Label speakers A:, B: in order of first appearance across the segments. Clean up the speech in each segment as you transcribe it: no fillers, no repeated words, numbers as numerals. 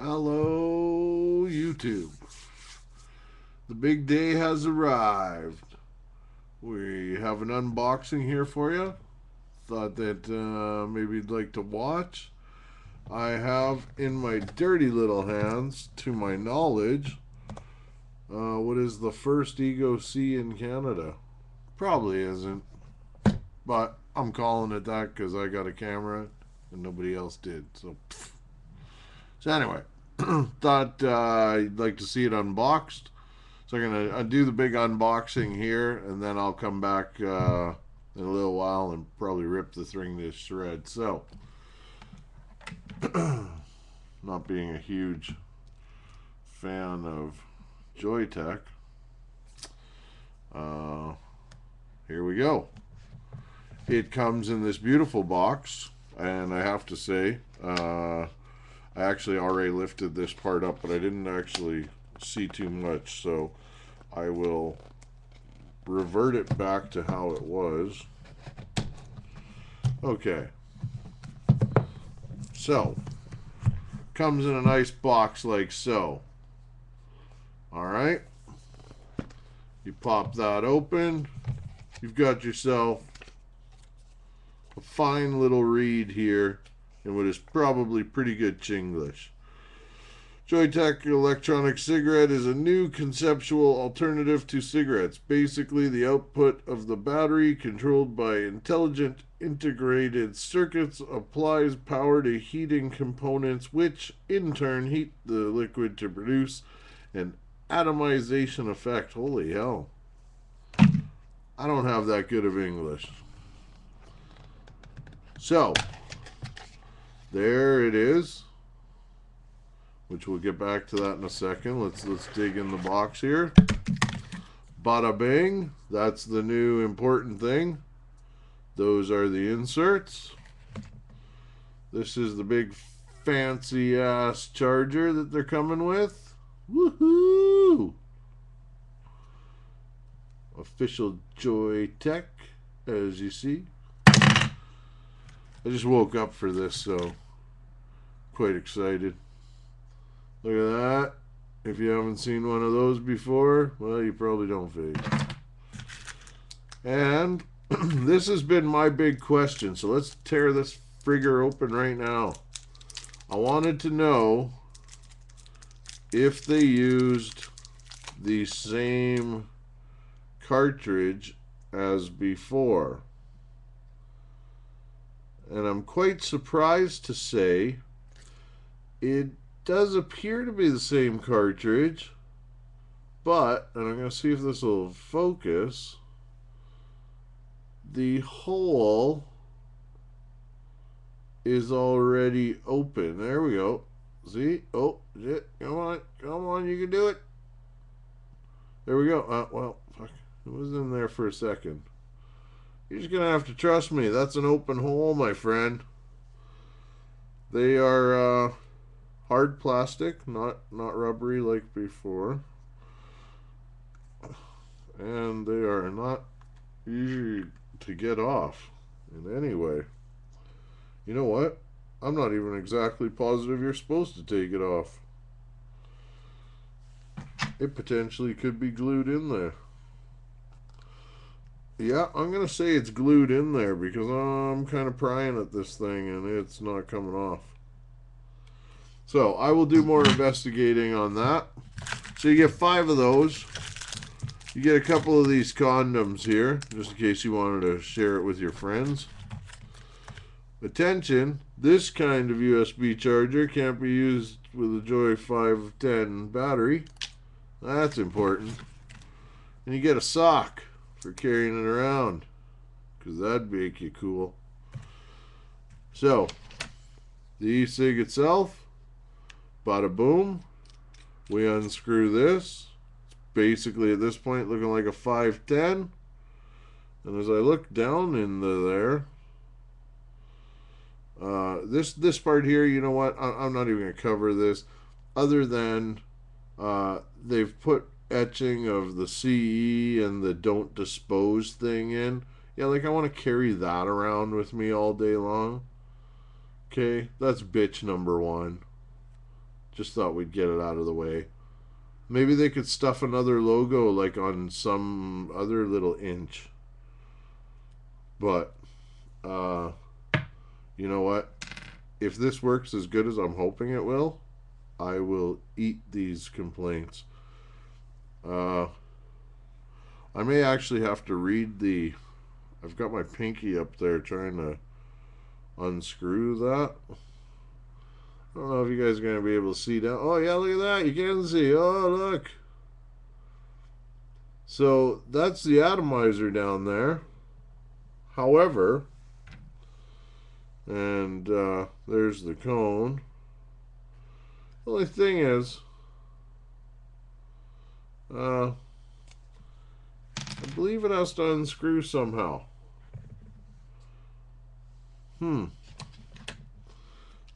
A: Hello, YouTube. The big day has arrived. We have an unboxing here for you. Thought that maybe you'd like to watch. I have in my dirty little hands, to my knowledge, what is the first Ego C in Canada. Probably isn't, but I'm calling it that because I got a camera and nobody else did. So anyway, thought you'd like to see it unboxed. So I'm going to do the big unboxing here, and then I'll come back in a little while and probably rip the thing to shreds. So, not being a huge fan of Joyetech, here we go. It comes in this beautiful box, and I have to say, I actually already lifted this part up, but I didn't actually see too much, so I will revert it back to how it was. Okay, so comes in a nice box like so. All right, you pop that open, you've got yourself a fine little read here in what is probably pretty good Chinglish. Joyetech electronic cigarette is a new conceptual alternative to cigarettes. Basically, the output of the battery, controlled by intelligent integrated circuits, applies power to heating components, which in turn heat the liquid to produce an atomization effect. Holy hell. I don't have that good of English. So, there it is, which we'll get back to that in a second. Let's dig in the box here. Bada bing. That's the new important thing. Those are the inserts. This is the big fancy ass charger that they're coming with. Woohoo! Official Joyetech, as you see. I just woke up for this, so quite excited. Look at that. If you haven't seen one of those before, well, you probably don't fade. And this has been my big question, so let's tear this frigger open right now. I wanted to know if they used the same cartridge as before. And I'm quite surprised to say it does appear to be the same cartridge, but, and I'm going to see if this will focus, the hole is already open. There we go. See? Oh, shit. Come on, you can do it. There we go. Well, fuck. It was in there for a second. You're just going to have to trust me. That's an open hole, my friend. They are hard plastic, not rubbery like before. And they are not easy to get off in any way. You know what? I'm not even exactly positive you're supposed to take it off. It potentially could be glued in there. Yeah, I'm going to say it's glued in there because I'm kind of prying at this thing and it's not coming off. So I will do more investigating on that. So you get 5 of those. You get a couple of these condoms here, just in case you wanted to share it with your friends. Attention, this kind of USB charger can't be used with a Joy 510 battery. That's important. And you get a sock for carrying it around, because that'd make you cool. So, the e-cig itself, bada boom. We unscrew this. It's basically at this point looking like a 510. And as I look down into there, this part here, you know what? I'm not even going to cover this, other than they've put etching of the CE and the don't dispose thing in. Yeah, like I want to carry that around with me all day long. Okay, that's bitch number 1. Just thought we'd get it out of the way. Maybe they could stuff another logo like on some other little inch. But, you know what? If this works as good as I'm hoping it will, I will eat these complaints. I may actually have to read the... I've got my pinky up there trying to unscrew that. I don't know if you guys are going to be able to see down. Oh, yeah, look at that. You can see. Oh, look. So that's the atomizer down there. However, and there's the cone. The only thing is, I believe it has to unscrew somehow. I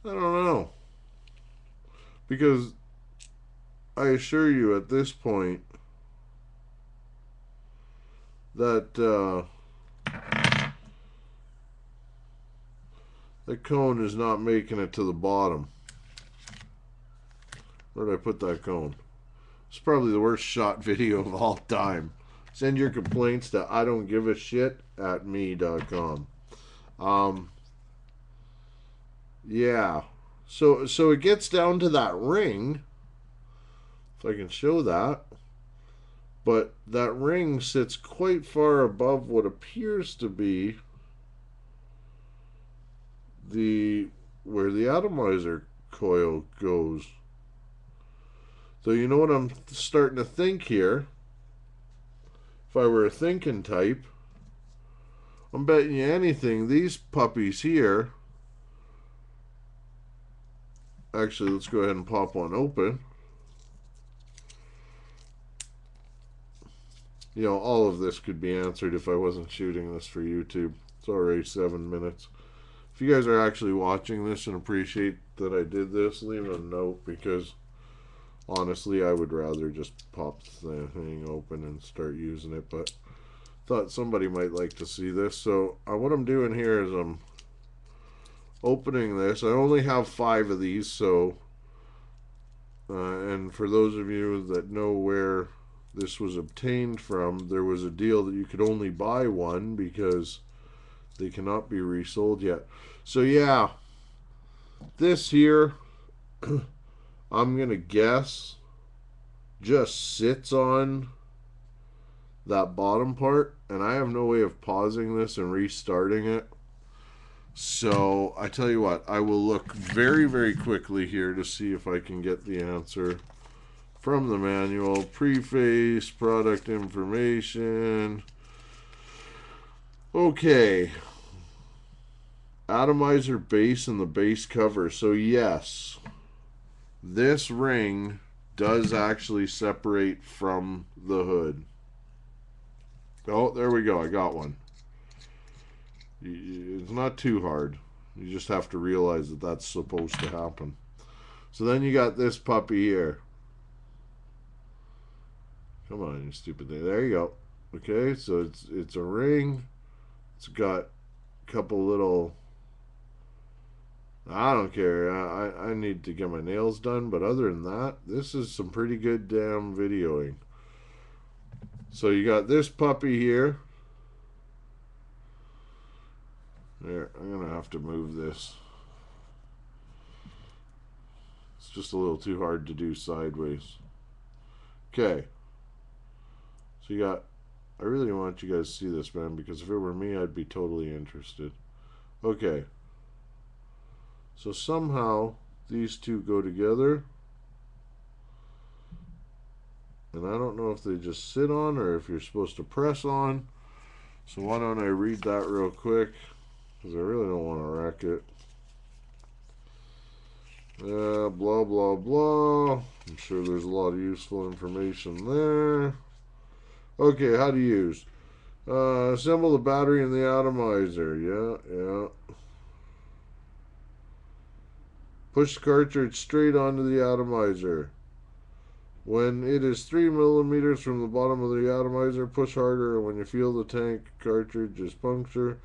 A: don't know. Because I assure you at this point that the cone is not making it to the bottom. Where did I put that cone? It's probably the worst shot video of all time. Send your complaints to idon'tgiveashit@me.com. Yeah. So it gets down to that ring. If I can show that. But that ring sits quite far above what appears to be where the atomizer coil goes. So you know what I'm starting to think here? If I were a thinking type, I'm betting you anything these puppies here... Actually, let's go ahead and pop one open. You know, all of this could be answered if I wasn't shooting this for YouTube. It's already 7 minutes. If you guys are actually watching this and appreciate that I did this, leave a note, because honestly, I would rather just pop the thing open and start using it, but thought somebody might like to see this. So what I'm doing here is I'm opening this. I only have 5 of these, so and for those of you that know where this was obtained from, there was a deal that you could only buy one because they cannot be resold yet. So yeah, this here I'm gonna guess just sits on that bottom part, and I have no way of pausing this and restarting it. So I tell you what, I will look very, very quickly here to see if I can get the answer from the manual. Preface, product information. Okay. Atomizer base and the base cover. So yes, this ring does actually separate from the hood. Oh, there we go. I got one. It's not too hard. You just have to realize that that's supposed to happen. So then you got this puppy here. Come on, you stupid thing. There you go. Okay, so it's a ring. It's got a couple little... I don't care. I need to get my nails done, but other than that, this is some pretty good damn videoing. So you got this puppy here. There, I'm going to have to move this. It's just a little too hard to do sideways. Okay. So you got... I really want you guys to see this, man, because if it were me, I'd be totally interested. Okay. So somehow, these two go together. And I don't know if they just sit on or if you're supposed to press on. So why don't I read that real quick? Because I really don't want to wreck it. Blah, blah, blah. I'm sure there's a lot of useful information there. Okay, how to use. Assemble the battery in the atomizer. Yeah. Push the cartridge straight onto the atomizer. When it is 3 millimeters from the bottom of the atomizer, push harder, and when you feel the tank cartridge is puncture...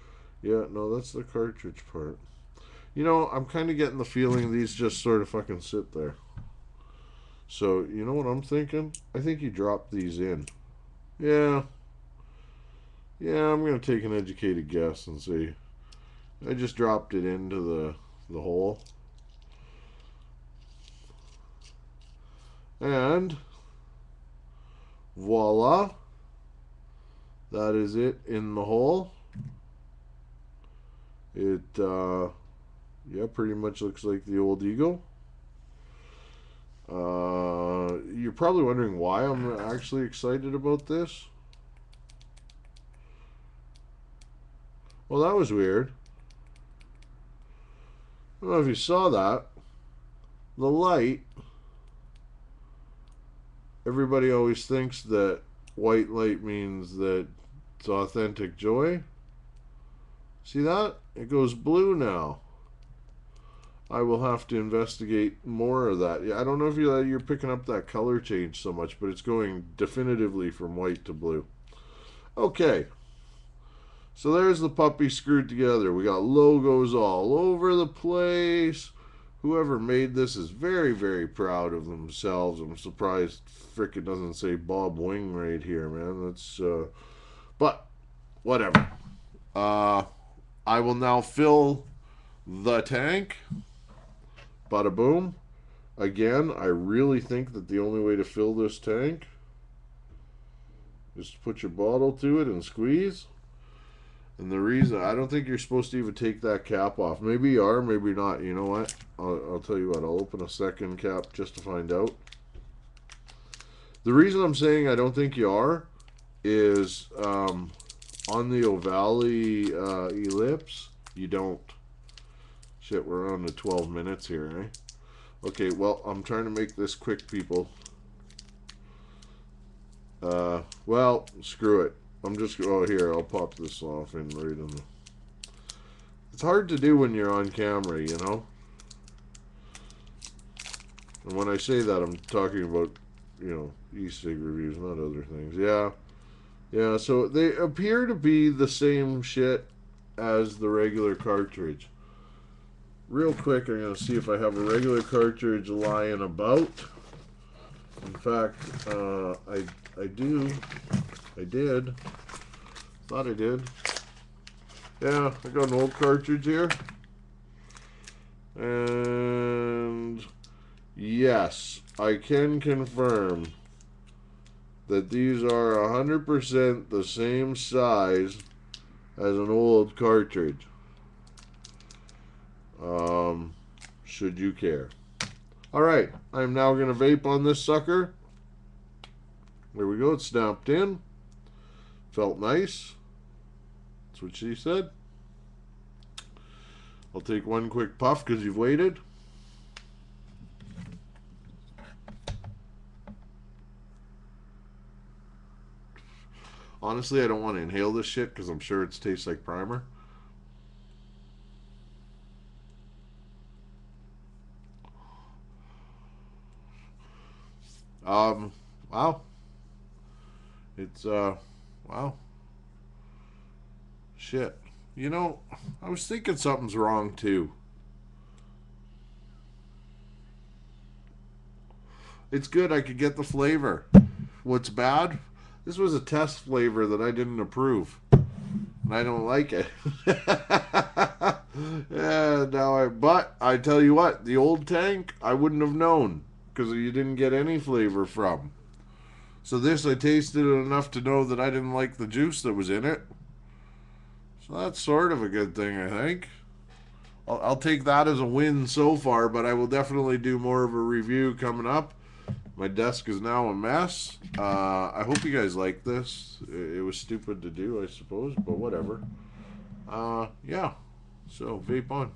A: Yeah, no, that's the cartridge part. You know, I'm kind of getting the feeling these just sort of fucking sit there. So, you know what I'm thinking? I think you drop these in. Yeah. Yeah, I'm going to take an educated guess and see. I just dropped it into the hole. And voila. That is it in the hole. It, yeah, pretty much looks like the old Eagle. You're probably wondering why I'm actually excited about this. Well, that was weird. I don't know if you saw that. The light, everybody always thinks that white light means that it's authentic joy. See that? It goes blue now. I will have to investigate more of that. Yeah, I don't know if you're picking up that color change so much, but it's going definitively from white to blue. Okay. So there's the puppy screwed together. We got logos all over the place. Whoever made this is very, very proud of themselves. I'm surprised frickin' doesn't say Bob Wing right here, man. That's, but whatever. I will now fill the tank. Bada boom. Again, I really think that the only way to fill this tank is to put your bottle to it and squeeze. And the reason, I don't think you're supposed to even take that cap off. Maybe you are, maybe not. You know what? I'll tell you what. I'll open a second cap just to find out. The reason I'm saying I don't think you are is on the Ovale ellipse, you don't. Shit, we're on to 12 minutes here, eh? Okay, well, I'm trying to make this quick, people. Well, screw it. I'm just, oh, here, I'll pop this off and right in the... It's hard to do when you're on camera, you know? And when I say that, I'm talking about, you know, e-cig reviews, not other things. Yeah. Yeah, so they appear to be the same shit as the regular cartridge. Real quick, I'm going to see if I have a regular cartridge lying about. In fact, I do. I did. Thought I did. Yeah, I got an old cartridge here. And yes, I can confirm that these are 100% the same size as an old cartridge. Should you care. Alright, I'm now going to vape on this sucker. There we go, it's snapped in. Felt nice. That's what she said. I'll take one quick puff because you've waited. Honestly, I don't want to inhale this shit because I'm sure it tastes like primer. Wow. It's, wow. Shit. You know, I was thinking something's wrong, too. It's good, I could get the flavor. What's bad? This was a test flavor that I didn't approve. And I don't like it. Yeah, but I tell you what, the old tank, I wouldn't have known. Because you didn't get any flavor from. So this, I tasted it enough to know that I didn't like the juice that was in it. So that's sort of a good thing, I think. I'll take that as a win so far, but I will definitely do more of a review coming up. My desk is now a mess. I hope you guys like this. It was stupid to do, I suppose, but whatever. Yeah, so vape on.